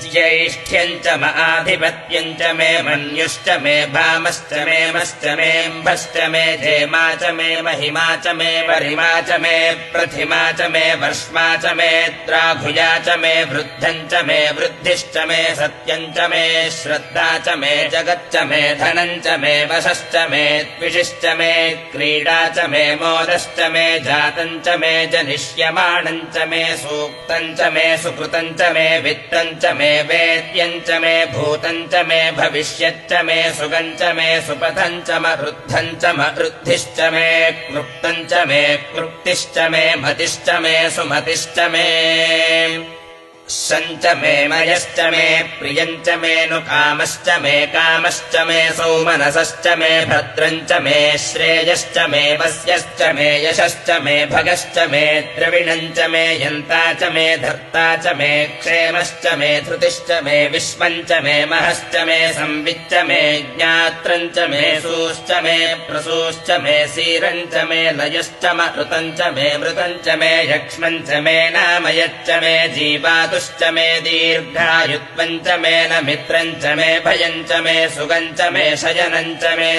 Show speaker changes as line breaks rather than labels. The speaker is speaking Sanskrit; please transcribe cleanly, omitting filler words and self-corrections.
ज्यैष्ठ्यम् च आधिपत्यम् च मे मन्युश्च मे भामश्च मे मश्च मेऽम्भश्च मे धेमा च मे महिमा च मे वरिमा च मे प्रथिमा च मे वर्ष्मा च मे द्राघुया च मे वृद्धम् च मे वृद्धिश्च मे सत्यम् च मे श्रद्धा च मे जगच्च मे धनम् च मे वशश्च मे द्विषिश्च मे क्रीडा च मे मोदश्च मे जातम् च मे जनिष्यमाणम् च मे सूक्तम् च मे सुकृतम् च मे वित्तम् च मे वेद्यम् च मे भूतम् च मे भविष्यच्च मे सुगम् च मे सुपथम् च मरुद्धम् च मरुद्धिश्च मे क्लुप्तम् च मे क्लुप्तिश्च मे मतिश्च मे सुमतिश्च मे शञ्च मे मयश्च मे प्रियम् च मे नुकामश्च मे कामश्च मे सौमनसश्च मे भद्रम् च मे श्रेयश्च मे वस्यश्च मे यशश्च मे भगश्च मे द्रविणम् च मे यन्ता च मे धर्ता च मे क्षेमश्च मे धृतिश्च मे विश्वम् च मे महश्च मे संविच्च मे ज्ञात्रम् च मे सूश्च मे प्रसूश्च मे सीरम् च मे लयश्च मृतम् च मे मृतम् च मे यक्ष्मम् च मे नामयच्च मे जीवातुश्च मे दीर्घायुत्वम् च मे न मित्रम् च मे भयम् च मे सुगम् च मे शयनम् च मे